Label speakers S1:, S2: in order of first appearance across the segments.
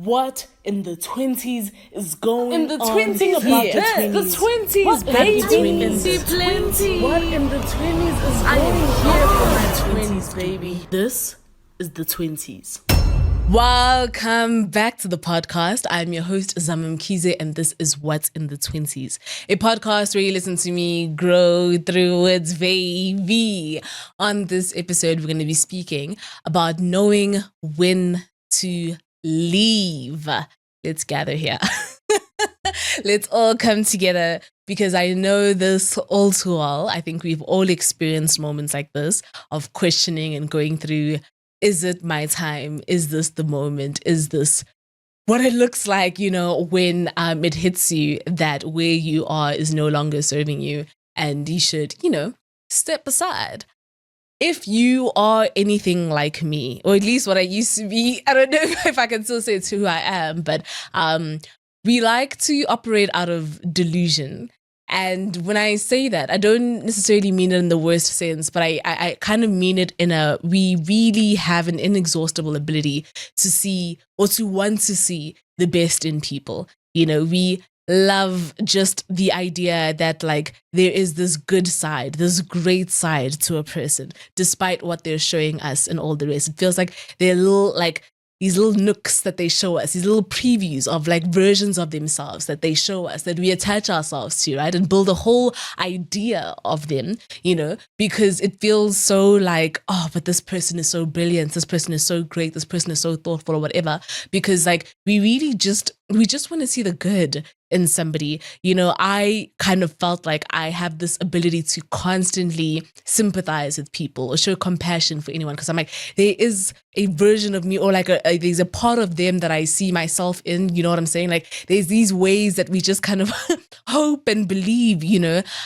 S1: what in the 20s is going
S2: in the
S1: on?
S2: 20s,
S1: Yeah.
S2: the 20s, baby. Plenty.
S1: What in the 20s is
S2: I
S1: going
S2: am
S1: on?
S2: here for my 20s, baby.
S1: This is the 20s.
S2: Welcome back to the podcast. I'm your host, Zamam Kize, and this is What's in the 20s, a podcast where you listen to me grow through words, baby. On this episode, we're going to be speaking about knowing when to leave. Let's gather here. Let's all come together because I know this all too well. I think we've all experienced moments like this of questioning and going through, is it my time? Is this the moment? Is this what it looks like, when it hits you that where you are is no longer serving you and you should, step aside? If you are anything like me, or at least what I used to be, I don't know if I can still say it's who I am, but we like to operate out of delusion. And when I say that, I don't necessarily mean it in the worst sense, but I kind of mean it in we really have an inexhaustible ability to see or to want to see the best in people. We love just the idea that there is this good side, this great side to a person, despite what they're showing us and all the rest. It feels like they're these little nooks that they show us, these little previews of versions of themselves that they show us, that we attach ourselves to, right? And build a whole idea of them, because it feels so but this person is so brilliant, this person is so great, this person is so thoughtful or whatever, because we just want to see the good in somebody. I kind of felt like I have this ability to constantly sympathize with people or show compassion for anyone, because I'm like, there is a version of me, or there's a part of them that I see myself in, you know what I'm saying? There's these ways that we just kind of hope and believe,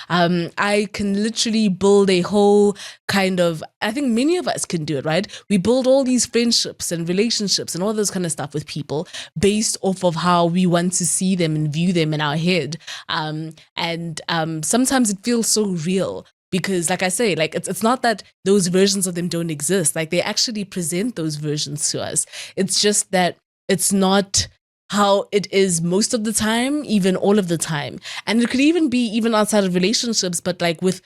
S2: I can literally build a whole I think many of us can do it, right? We build all these friendships and relationships and all this kind of stuff with people based off of how we want to see them and view them in our head. Sometimes it feels so real because, like I say, it's not that those versions of them don't exist. They actually present those versions to us. It's just that it's not how it is most of the time, even all of the time. And it could even be even outside of relationships, but with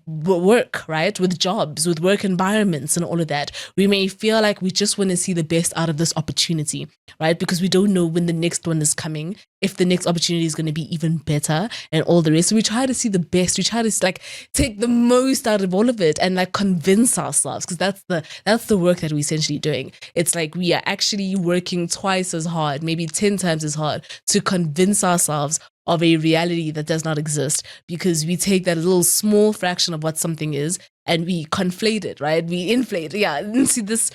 S2: work, right? With jobs, with work environments and all of that. We may feel like we just want to see the best out of this opportunity, right? Because we don't know when the next one is coming, if the next opportunity is going to be even better and all the rest. So we try to see the best. We try to take the most out of all of it and convince ourselves, because that's the work that we're essentially doing. It's we are actually working twice as hard, maybe 10 times as hard to convince ourselves of a reality that does not exist, because we take that little small fraction of what something is and we conflate it, right? We inflate, and see this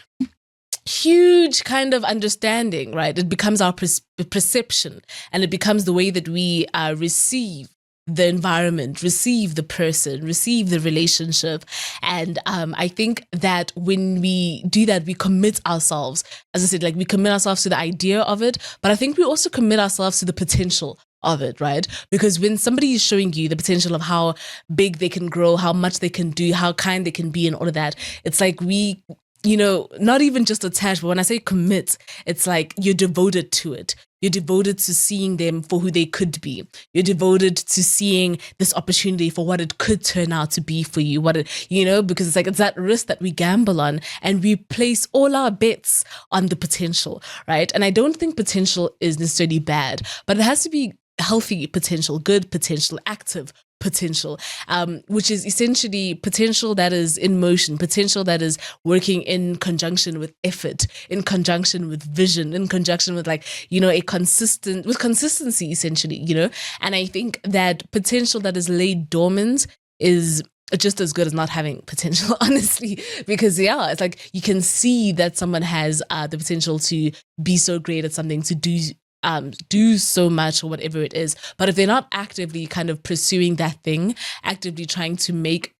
S2: huge kind of understanding, right? It becomes our perception, and it becomes the way that we receive the environment, receive the person, receive the relationship. And I think that when we do that, we commit ourselves, as I said, we commit ourselves to the idea of it, but I think we also commit ourselves to the potential of it, right? Because when somebody is showing you the potential of how big they can grow, how much they can do, how kind they can be and all of that, it's we, not even just attached, but when I say commit, it's you're devoted to it. You're devoted to seeing them for who they could be. You're devoted to seeing this opportunity for what it could turn out to be for you, because it's that risk that we gamble on, and we place all our bets on the potential, right? And I don't think potential is necessarily bad, but it has to be healthy potential, good potential, active potential, which is essentially potential that is in motion, potential that is working in conjunction with effort, in conjunction with vision, in conjunction with consistency, essentially, And I think that potential that is laid dormant is just as good as not having potential, honestly, because it's you can see that someone has the potential to be so great at something, to do so much or whatever it is. But if they're not actively kind of pursuing that thing, actively trying to make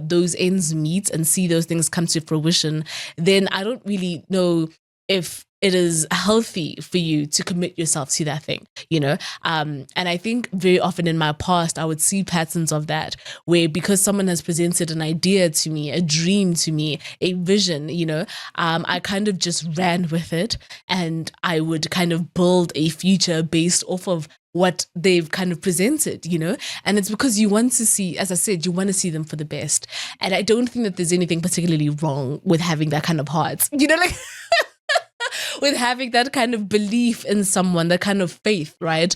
S2: those ends meet and see those things come to fruition, then I don't really know if it is healthy for you to commit yourself to that thing, you know? And I think very often in my past, I would see patterns of that where because someone has presented an idea to me, a dream to me, a vision, you know, I kind of just ran with it and I would kind of build a future based off of what they've kind of presented, you know? And it's because you want to see, as I said, you want to see them for the best. And I don't think that there's anything particularly wrong with having that kind of heart, you know, like with having that kind of belief in someone, that kind of faith, right?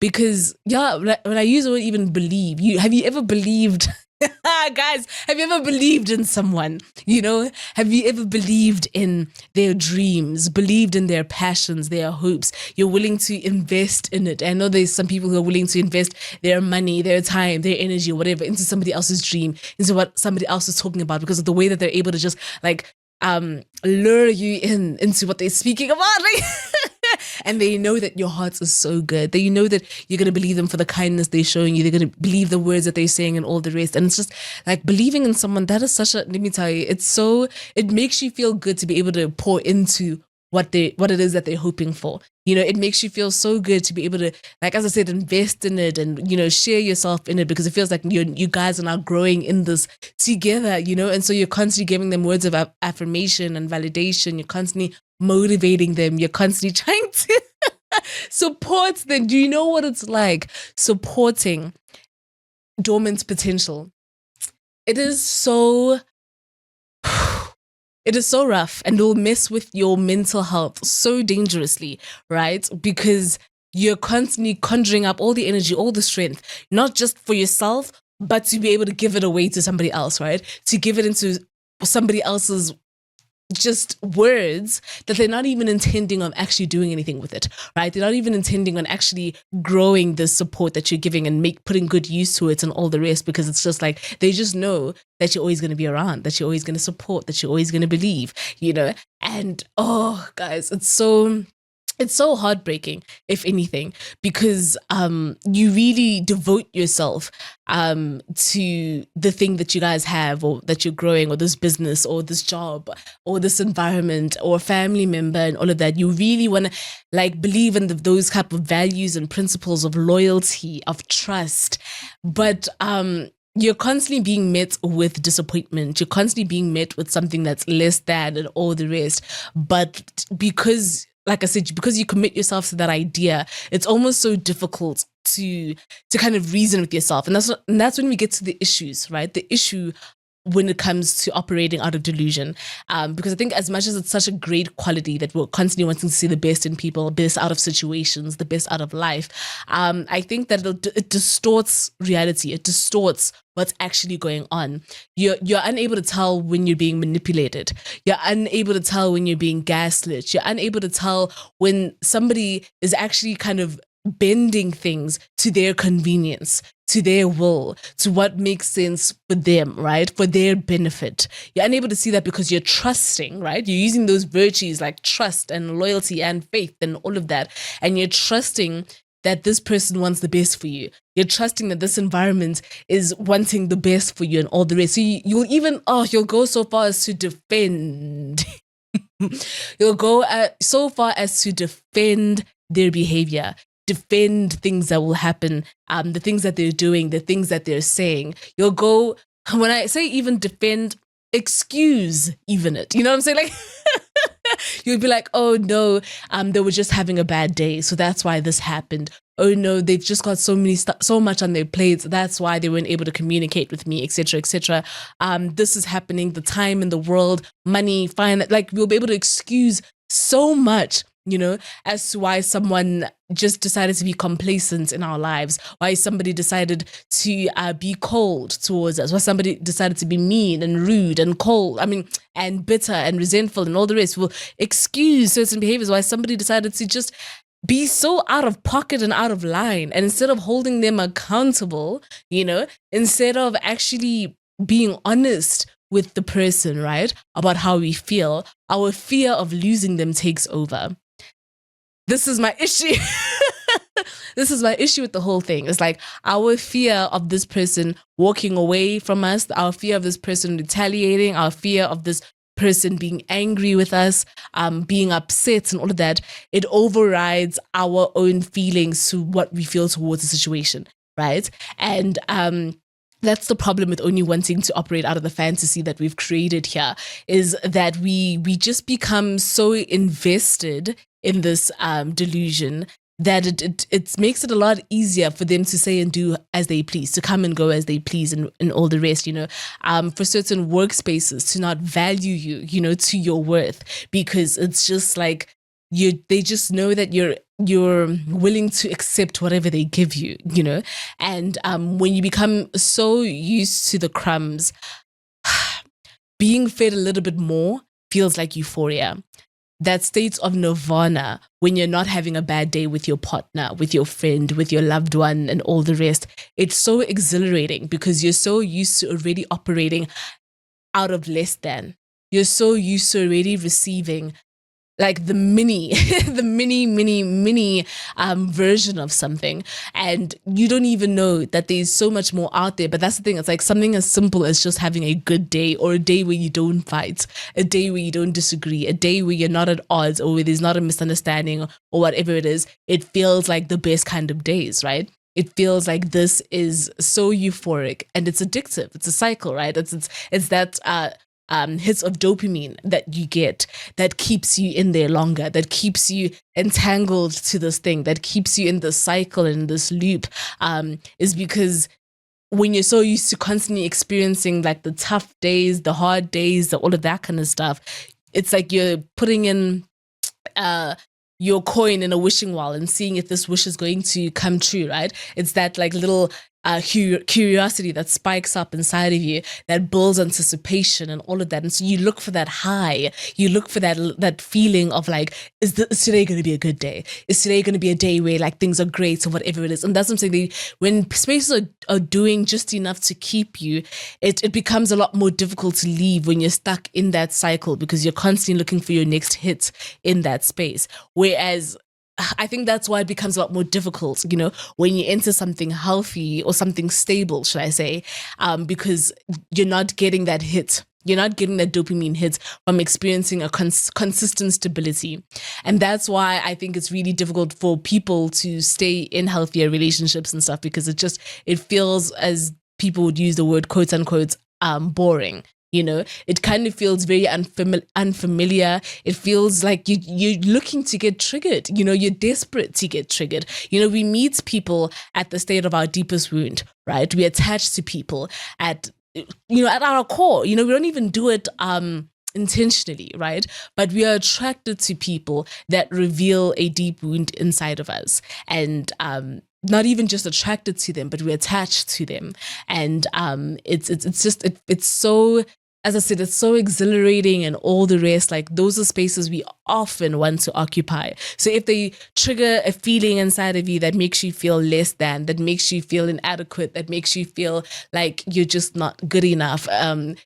S2: Because yeah, when I use the word even believe, have you ever believed, guys, have you ever believed in someone? You know, have you ever believed in their dreams, believed in their passions, their hopes? You're willing to invest in it. I know there's some people who are willing to invest their money, their time, their energy, whatever, into somebody else's dream, into what somebody else is talking about because of the way that they're able to just like lure you into what they're speaking about, like, and they know that your heart is so good that you know that you're going to believe them for the kindness they're showing you, they're going to believe the words that they're saying and all the rest. And it's just like believing in someone, that is such a, let me tell you, it makes you feel good to be able to pour into what it is that they're hoping for. You know, it makes you feel so good to be able to, like, as I said, invest in it and, you know, share yourself in it because it feels like you guys are now growing in this together, you know, and so you're constantly giving them words of affirmation and validation. You're constantly motivating them. You're constantly trying to support them. Do you know what it's like supporting dormant potential? It is so rough and it'll mess with your mental health so dangerously, right? Because you're constantly conjuring up all the energy, all the strength, not just for yourself, but to be able to give it away to somebody else, right? To give it into somebody else's just words that they're not even intending on actually doing anything with it, right? They're not even intending on actually growing the support that you're giving and putting good use to it and all the rest, because it's just like they just know that you're always going to be around, that you're always going to support, that you're always going to believe, you know? And oh, guys, it's so heartbreaking, if anything, because you really devote yourself to the thing that you guys have or that you're growing, or this business or this job or this environment or family member and all of that. You really want to like believe in those type of values and principles of loyalty, of trust. But you're constantly being met with disappointment. You're constantly being met with something that's less than and all the rest. But because, like I said, because you commit yourself to that idea, it's almost so difficult to kind of reason with yourself. And that's when we get to the issues, right? The issue when it comes to operating out of delusion. Because I think as much as it's such a great quality that we're constantly wanting to see the best in people, best out of situations, the best out of life, I think that it distorts reality. It distorts what's actually going on. You're unable to tell when you're being manipulated. You're unable to tell when you're being gaslit. You're unable to tell when somebody is actually kind of bending things to their convenience, to their will, to what makes sense for them, right? For their benefit. You're unable to see that because you're trusting, right? You're using those virtues like trust and loyalty and faith and all of that. And you're trusting that this person wants the best for you. You're trusting that this environment is wanting the best for you and all the rest. So you'll go so far as to defend. You'll go so far as to defend their behavior, defend things that will happen, the things that they're doing, the things that they're saying. You'll go, when I say even defend, excuse even it. You know what I'm saying? Like, you'll be like, oh no, they were just having a bad day, so that's why this happened. Oh no, they've just got so much on their plates, that's why they weren't able to communicate with me, etc., etc. This is happening, the time in the world, money, fine. Like, we'll be able to excuse so much, you know, as to why someone just decided to be complacent in our lives, why somebody decided to be cold towards us, why somebody decided to be mean and rude and cold, and bitter and resentful and all the rest. We'll excuse certain behaviors, why somebody decided to just be so out of pocket and out of line. And instead of holding them accountable, you know, instead of actually being honest with the person, right, about how we feel, our fear of losing them takes over. This is my issue. This is my issue with the whole thing. It's like our fear of this person walking away from us, our fear of this person retaliating, our fear of this person being angry with us, being upset and all of that, it overrides our own feelings to what we feel towards the situation, right? And that's the problem with only wanting to operate out of the fantasy that we've created here, is that we just become so invested in this delusion that it makes it a lot easier for them to say and do as they please, to come and go as they please, and all the rest, for certain workspaces to not value you, to your worth, because it's just like they just know that you're willing to accept whatever they give you, and when you become so used to the crumbs, being fed a little bit more feels like euphoria. That state of nirvana when you're not having a bad day with your partner, with your friend, with your loved one, and all the rest. It's so exhilarating because you're so used to already operating out of less than. You're so used to already receiving like the mini version of something, and you don't even know that there's so much more out there. But that's the thing, it's like something as simple as just having a good day, or a day where you don't fight, a day where you don't disagree, a day where you're not at odds, or where there's not a misunderstanding, or whatever it is. It feels like the best kind of days, right? It feels like this is so euphoric, and it's addictive. It's a cycle, right? It's that hits of dopamine that you get that keeps you in there longer, that keeps you entangled to this thing, that keeps you in this cycle and this loop, is because when you're so used to constantly experiencing like the tough days, the hard days, all of that kind of stuff, it's like you're putting in your coin in a wishing well and seeing if this wish is going to come true, right? It's that like little curiosity that spikes up inside of you, that builds anticipation and all of that. And so you look for that high, you look for that feeling of like, is today going to be a good day? Is today going to be a day where like things are great or whatever it is? And that's what I'm saying. When spaces are doing just enough to keep you, it becomes a lot more difficult to leave when you're stuck in that cycle, because you're constantly looking for your next hit in that space. Whereas I think that's why it becomes a lot more difficult, when you enter something healthy or something stable, should I say, because you're not getting that hit. You're not getting that dopamine hit from experiencing a consistent stability. And that's why I think it's really difficult for people to stay in healthier relationships and stuff, because it feels, as people would use the word, quote unquote, boring. It kind of feels very unfamiliar. It feels like you're looking to get triggered. You're desperate to get triggered. We meet people at the state of our deepest wound, right? We attach to people at our core. We don't even do it intentionally, right? But we are attracted to people that reveal a deep wound inside of us, and not even just attracted to them, but we're attached to them. And it's so, as I said, it's so exhilarating and all the rest. Like, those are spaces we often want to occupy. So if they trigger a feeling inside of you that makes you feel less than, that makes you feel inadequate, that makes you feel like you're just not good enough,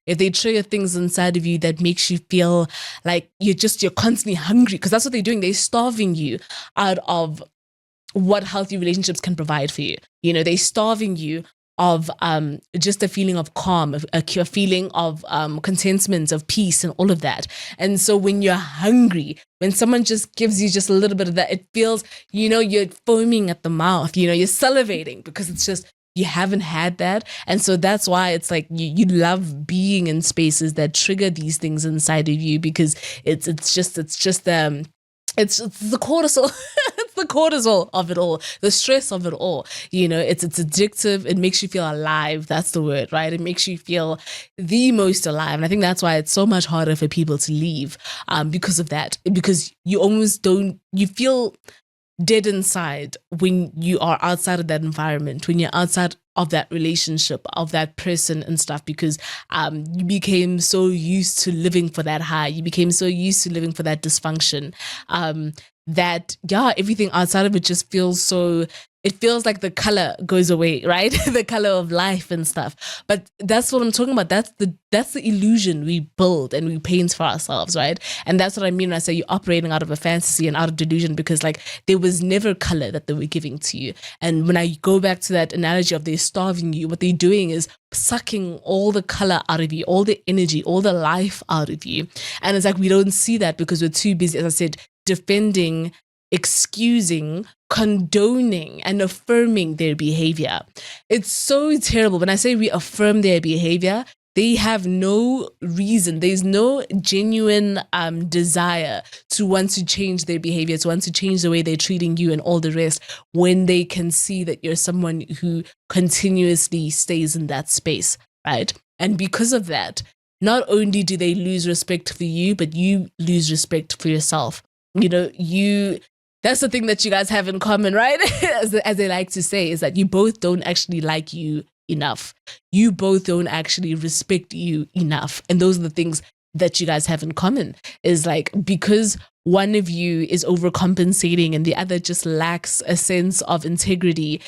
S2: if they trigger things inside of you that makes you feel like you're constantly hungry, because that's what they're doing. They're starving you out of what healthy relationships can provide for you. They're starving you of just a feeling of calm, a feeling of contentment, of peace, and all of that. And so when you're hungry, when someone just gives you just a little bit of that, it feels, you're foaming at the mouth, you're salivating, because it's just, you haven't had that. And so that's why it's like you love being in spaces that trigger these things inside of you, because it's the cortisol. It's the cortisol of it all, the stress of it all. It's addictive. It makes you feel alive. That's the word, right? It makes you feel the most alive. And I think that's why it's so much harder for people to leave, because of that, because you feel dead inside when you are outside of that environment, when you're outside of that relationship, of that person and stuff, because you became so used to living for that high. You became so used to living for that dysfunction, that everything outside of it just feels so it feels like the color goes away, right? The color of life and stuff. But that's what I'm talking about. That's the illusion we build and we paint for ourselves, right? And that's what I mean when I say you're operating out of a fantasy and out of delusion, because like there was never color that they were giving to you. And when I go back to that analogy of they're starving you, what they're doing is sucking all the color out of you, all the energy, all the life out of you. And it's like we don't see that because we're too busy, as I said, defending, excusing, condoning, and affirming their behavior. It's so terrible. When I say we affirm their behavior, they have no reason. There's no genuine desire to want to change their behavior, to want to change the way they're treating you and all the rest, when they can see that you're someone who continuously stays in that space, right? And because of that, not only do they lose respect for you, but you lose respect for yourself. You know, that's the thing that you guys have in common, right? as they like to say, is that you both don't actually like you enough. You both don't actually respect you enough. And those are the things that you guys have in common, is like, because one of you is overcompensating and the other just lacks a sense of integrity,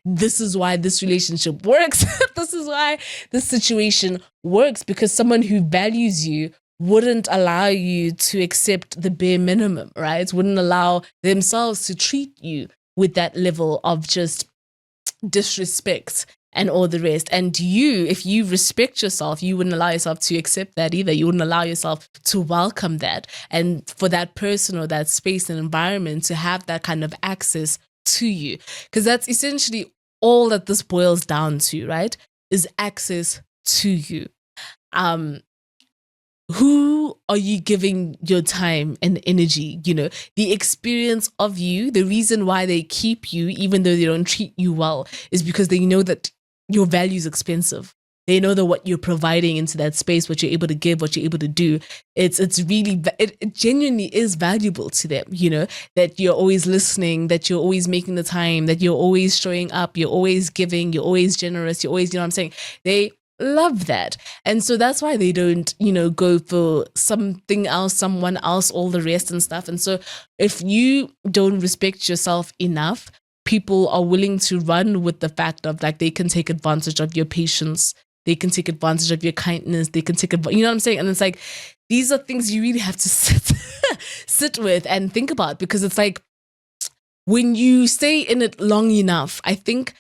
S2: this is why this relationship works. This is why this situation works, because someone who values you wouldn't allow you to accept the bare minimum, right? Wouldn't allow themselves to treat you with that level of just disrespect and all the rest. And you, if you respect yourself, you wouldn't allow yourself to accept that either. You wouldn't allow yourself to welcome that. And for that person or that space and environment to have that kind of access to you. Because that's essentially all that this boils down to, right? Is access to you. Who are you giving your time and energy? The experience of you, the reason why they keep you, even though they don't treat you well, is because they know that your value is expensive. They know that what you're providing into that space, what you're able to give, what you're able to do, it genuinely is valuable to them, that you're always listening, that you're always making the time, that you're always showing up, you're always giving, you're always generous, you're always, what I'm saying? They love that. And so that's why they don't, go for something else, someone else, all the rest and stuff. And so if you don't respect yourself enough, people are willing to run with the fact of like, they can take advantage of your patience. They can take advantage of your kindness. They can take advantage, you know what I'm saying? And it's like, these are things you really have to sit with and think about, because it's like, when you stay in it long enough, I think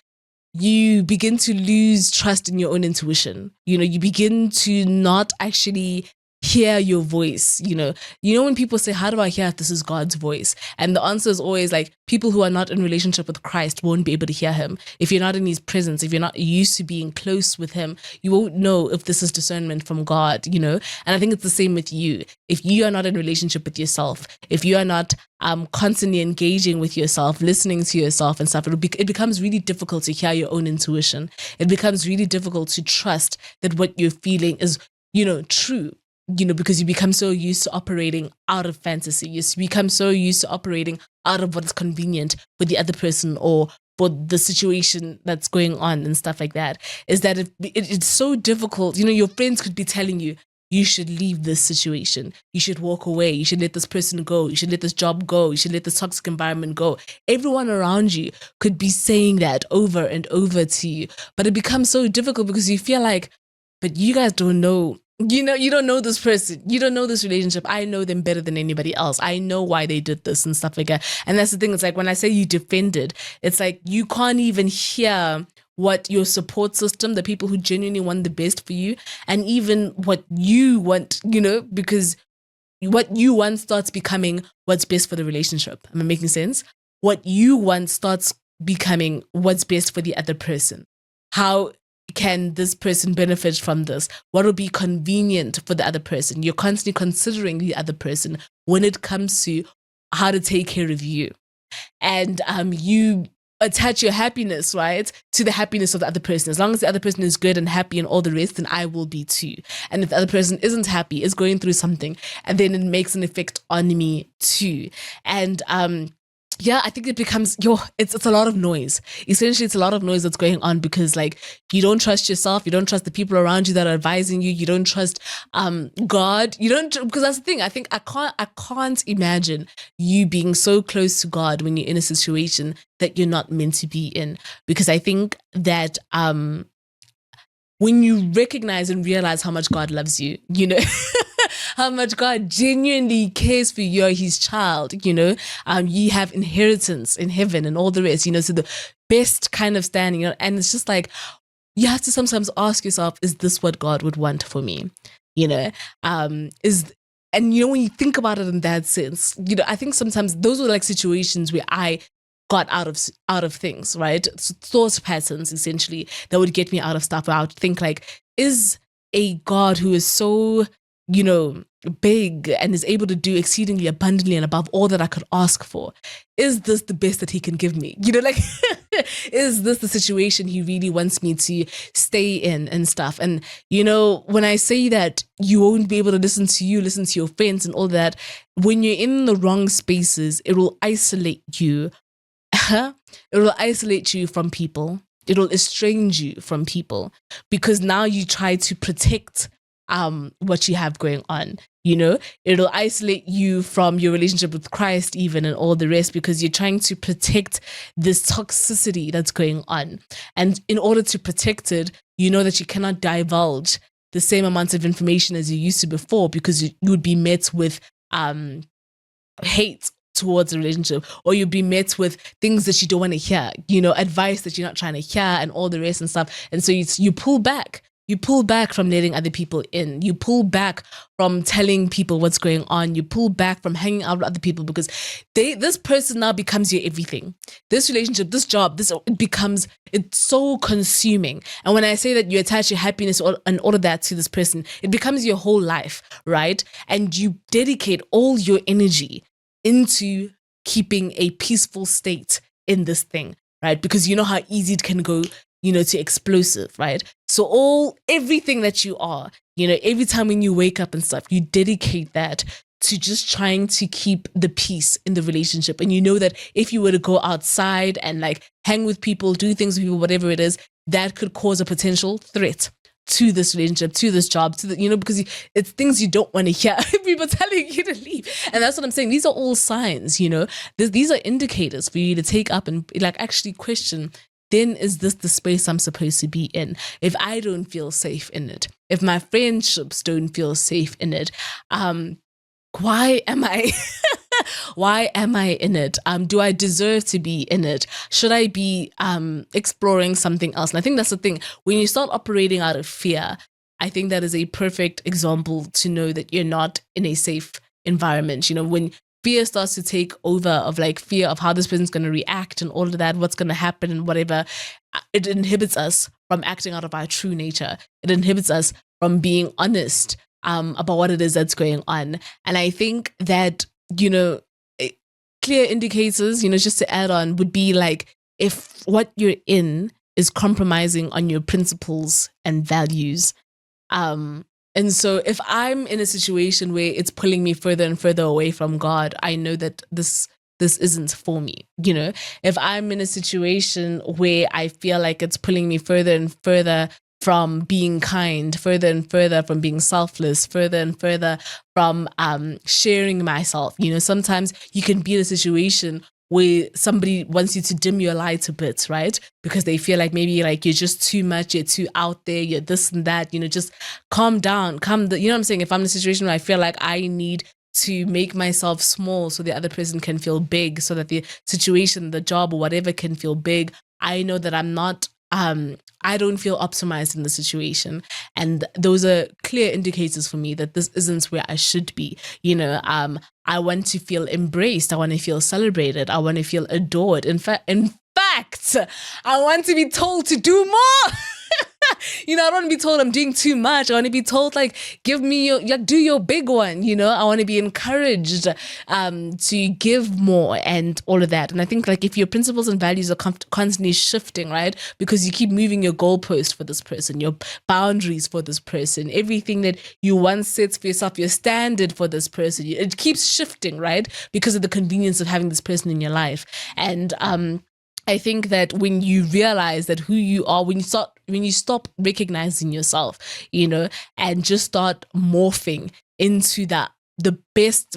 S2: you begin to lose trust in your own intuition. You begin to not actually hear your voice. When people say, how do I hear if this is God's voice? And the answer is always like, people who are not in relationship with Christ won't be able to hear him. If you're not in his presence, if you're not used to being close with him, you won't know if this is discernment from God, And I think it's the same with you. If you are not in relationship with yourself, if you are not constantly engaging with yourself, listening to yourself and stuff, it becomes really difficult to hear your own intuition. It becomes really difficult to trust that what you're feeling is, true. Because you become so used to operating out of fantasy. You become so used to operating out of what's convenient for the other person or for the situation that's going on and stuff like that. Is that it's so difficult. Your friends could be telling you, you should leave this situation. You should walk away. You should let this person go. You should let this job go. You should let this toxic environment go. Everyone around you could be saying that over and over to you. But it becomes so difficult because you feel like, but you guys don't know. You don't know this person. You don't know this relationship. I know them better than anybody else. I know why they did this and stuff like that. And that's the thing. It's like when I say you defended, it's like you can't even hear what your support system, the people who genuinely want the best for you, and even what you want, because what you want starts becoming what's best for the relationship. Am I making sense? What you want starts becoming what's best for the other person. How can this person benefit from this? What will be convenient for the other person? You're constantly considering the other person when it comes to how to take care of you. And you attach your happiness, right, to the happiness of the other person. As long as the other person is good and happy and all the rest, then I will be too. And if the other person isn't happy, is going through something, and then it makes an effect on me too. And yeah, I think it becomes it's a lot of noise. Essentially, it's a lot of noise that's going on because like you don't trust yourself, you don't trust the people around you that are advising you, you don't trust God. You don't, because that's the thing. I think I can't imagine you being so close to God when you're in a situation that you're not meant to be in. Because I think that when you recognize and realize how much God loves you, you know, how much God genuinely cares for you, you're his child, you know, you have inheritance in heaven and all the rest, you know, so the best kind of standing, you know, and it's just like, you have to sometimes ask yourself, is this what God would want for me? You know, and you know, when you think about it in that sense, you know, I think sometimes those were like situations where I got out of things, right? Thought patterns essentially that would get me out of stuff. Where I would think like, is a God who is so, you know, big and is able to do exceedingly abundantly and above all that I could ask for, is this the best that he can give me? You know, like, is this the situation he really wants me to stay in and stuff? And, you know, when I say that you won't be able to listen to your friends and all that, when you're in the wrong spaces, it will isolate you. It will isolate you from people. It will estrange you from people because now you try to protect what you have going on. You know, it'll isolate you from your relationship with Christ even and all the rest because you're trying to protect this toxicity that's going on. And in order to protect it, you know that you cannot divulge the same amount of information as you used to before because you would be met with hate towards a relationship, or you'll be met with things that you don't want to hear, you know, advice that you're not trying to hear and all the rest and stuff. And so you pull back. You pull back from letting other people in. You pull back from telling people what's going on. You pull back from hanging out with other people because this person now becomes your everything. This relationship, this job, it's so consuming. And when I say that you attach your happiness and all of that to this person, it becomes your whole life, right? And you dedicate all your energy into keeping a peaceful state in this thing, right? Because you know how easy it can go, you know, to explosive, right? So everything that you are, you know, every time when you wake up and stuff, you dedicate that to just trying to keep the peace in the relationship. And you know that if you were to go outside and like hang with people, do things with people, whatever it is, that could cause a potential threat to this relationship, to this job, to the, you know, because it's things you don't want to hear. People telling you to leave. And that's what I'm saying. These are all signs, you know, these are indicators for you to take up and like actually question, then is this the space I'm supposed to be in? If I don't feel safe in it, if my friendships don't feel safe in it, why am I why am I in it? Do I deserve to be in it? Should I be exploring something else? And I think that's the thing. When you start operating out of fear, I think that is a perfect example to know that you're not in a safe environment. You know, when fear starts to take over of like fear of how this person's going to react and all of that, what's going to happen and whatever, it inhibits us from acting out of our true nature. It inhibits us from being honest about what it is that's going on. And I think that, you know, clear indicators, you know, just to add on, would be like if what you're in is compromising on your principles and values. And so if I'm in a situation where it's pulling me further and further away from God, I know that this isn't for me. You know, if I'm in a situation where I feel like it's pulling me further and further from being kind, further and further from being selfless, further and further from sharing myself. You know, sometimes you can be in a situation where somebody wants you to dim your light a bit, right? Because they feel like maybe like you're just too much, you're too out there, you're this and that, you know, just calm down, you know what I'm saying? If I'm in a situation where I feel like I need to make myself small so the other person can feel big, so that the situation, the job or whatever can feel big, I know that I'm not I don't feel optimized in the situation. And those are clear indicators for me that this isn't where I should be. You know, I want to feel embraced. I want to feel celebrated. I want to feel adored. In fact, I want to be told to do more. I don't want to be told I'm doing too much. I want to be told like, give me do your big one. I want to be encouraged to give more and all of that. And I think like if your principles and values are constantly shifting, right? Because you keep moving your goalpost for this person, your boundaries for this person, everything that you once set for yourself, your standard for this person, it keeps shifting, right? Because of the convenience of having this person in your life. And I think that when you realize that who you are, when you stop recognizing yourself, and just start morphing into the best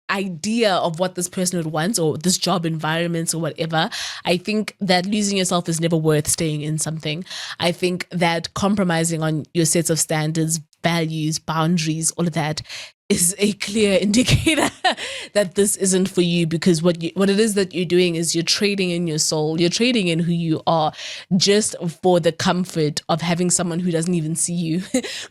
S2: idea of what this person would want or this job environment or whatever, I think that losing yourself is never worth staying in something. I think that compromising on your sets of standards, values, boundaries, all of that is a clear indicator that this isn't for you, because what it is that you're doing is you're trading in your soul, you're trading in who you are just for the comfort of having someone who doesn't even see you,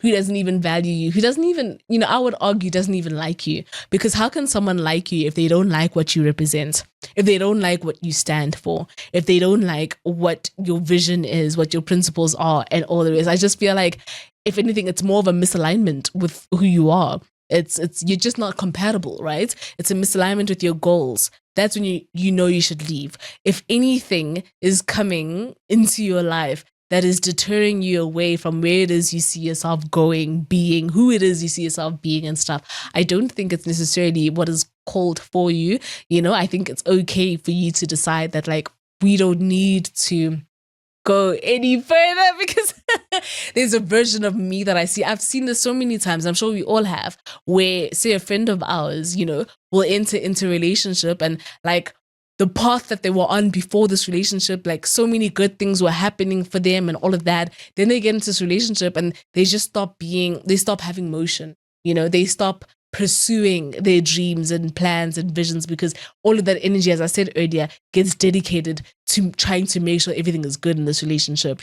S2: who doesn't even value you, who doesn't even, I would argue doesn't even like you. Because how can someone like you if they don't like what you represent, if they don't like what you stand for, if they don't like what your vision is, what your principles are, and all the rest? I just feel like, if anything, it's more of a misalignment with who you are. It's you're just not compatible, right? It's a misalignment with your goals. That's when you know you should leave. If anything is coming into your life that is deterring you away from where it is you see yourself going, being, who it is you see yourself being and stuff, I don't think it's necessarily what is called for you. I think it's okay for you to decide that like, we don't need to go any further, because there's a version of me that I see. I've seen this so many times, I'm sure we all have, where say a friend of ours, will enter into a relationship, and like the path that they were on before this relationship, like so many good things were happening for them and all of that. Then they get into this relationship and they just they stop having motion. They stop pursuing their dreams and plans and visions, because all of that energy, as I said earlier, gets dedicated to trying to make sure everything is good in this relationship,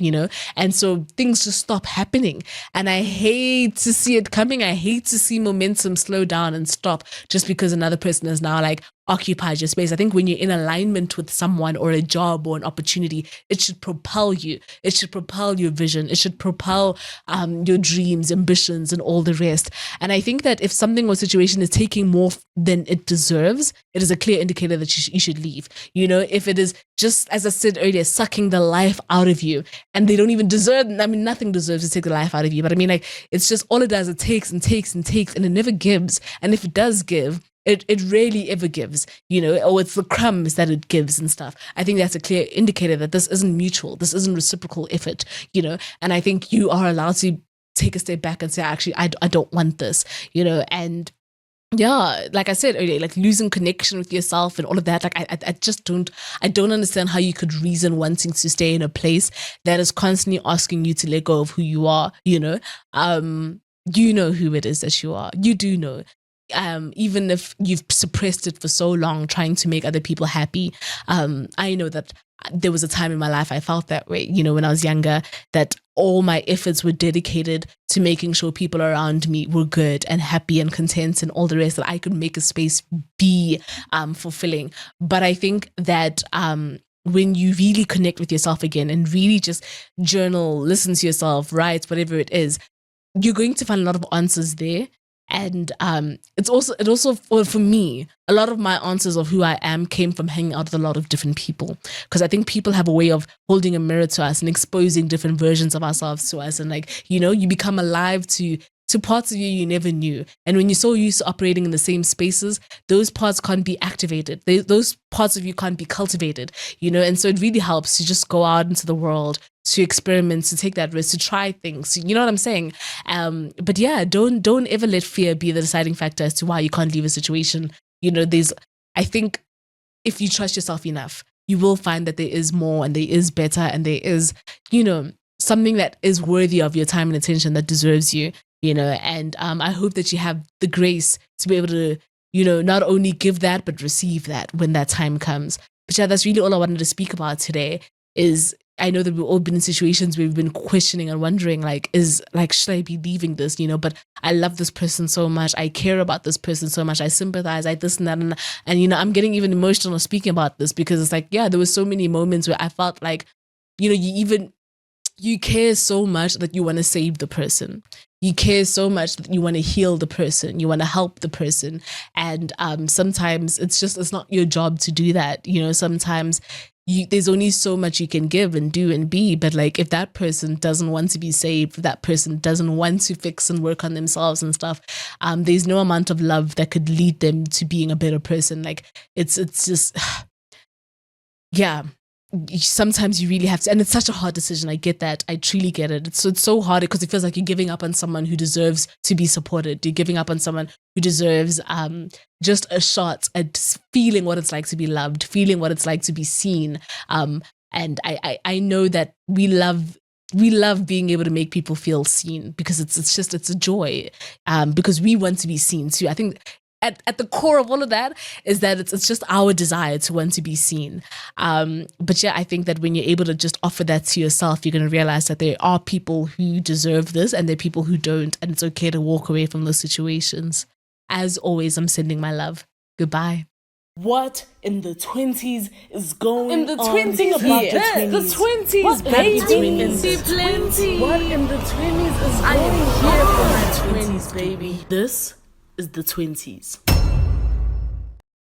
S2: and so things just stop happening. And I hate to see it coming. I hate to see momentum slow down and stop just because another person is now like occupied your space. I think when you're in alignment with someone or a job or an opportunity, it should propel you. It should propel your vision. It should propel your dreams, ambitions, and all the rest. And I think that if something or situation is taking more than it deserves, it is a clear indicator that you should leave. If it is just, as I said earlier, sucking the life out of you, and they don't even deserve, nothing deserves to take the life out of you. But I mean, like, it's just all it does, it takes and takes and takes, and it never gives. And if it does give, it rarely ever gives, or it's the crumbs that it gives and stuff. I think that's a clear indicator that this isn't mutual, this isn't reciprocal effort, and I think you are allowed to take a step back and say, actually, I don't want this, and yeah, like I said earlier, like losing connection with yourself and all of that, like I just don't understand how you could reason wanting to stay in a place that is constantly asking you to let go of who you are. You know who it is that you are. You do know. Even if you've suppressed it for so long, trying to make other people happy. I know that there was a time in my life I felt that way, when I was younger, that all my efforts were dedicated to making sure people around me were good and happy and content and all the rest, that I could make a space be fulfilling. But I think that when you really connect with yourself again and really just journal, listen to yourself, write, whatever it is, you're going to find a lot of answers there. And it also for me, a lot of my answers of who I am came from hanging out with a lot of different people, because I think people have a way of holding a mirror to us and exposing different versions of ourselves to us, and like, you become alive to parts of you never knew. And when you're so used to operating in the same spaces, those parts can't be activated. Those parts of you can't be cultivated, and so it really helps to just go out into the world, to experiment, to take that risk, to try things. You know what I'm saying? But yeah, don't ever let fear be the deciding factor as to why you can't leave a situation. I think if you trust yourself enough, you will find that there is more and there is better and there is, something that is worthy of your time and attention, that deserves you, and I hope that you have the grace to be able to, not only give that, but receive that when that time comes. But yeah, that's really all I wanted to speak about today. Is I know that we've all been in situations where we've been questioning and wondering, should I be leaving this, but I love this person so much. I care about this person so much. I sympathize, this and that. And I'm getting even emotional speaking about this, because it's like, yeah, there were so many moments where I felt like, you even you care so much that you want to save the person. You care so much that you want to heal the person. You want to help the person. And sometimes it's not your job to do that. You know, sometimes there's only so much you can give and do and be. But like, if that person doesn't want to be saved, if that person doesn't want to fix and work on themselves and stuff, there's no amount of love that could lead them to being a better person. Like, it's just, yeah. Sometimes you really have to, and it's such a hard decision. I get that. I truly get it. It's so hard because it feels like you're giving up on someone who deserves to be supported. You're giving up on someone who deserves just a shot at feeling what it's like to be loved, feeling what it's like to be seen. And I know that we love being able to make people feel seen because it's a joy. Because we want to be seen too. I think at the core of all of that is that it's just our desire to want to be seen. But yeah, I think that when you're able to just offer that to yourself, you're going to realize that there are people who deserve this and there are people who don't. And it's okay to walk away from those situations. As always, I'm sending my love. Goodbye.
S1: What in the 20s is going
S2: In the
S1: on?
S2: 20s,
S1: Think about
S2: yes.
S1: the 20s.
S2: What
S1: baby.
S2: in the
S1: 20s.
S2: 20s?
S1: What in the 20s is going on? I am here for my 20s, baby. This is the 20s.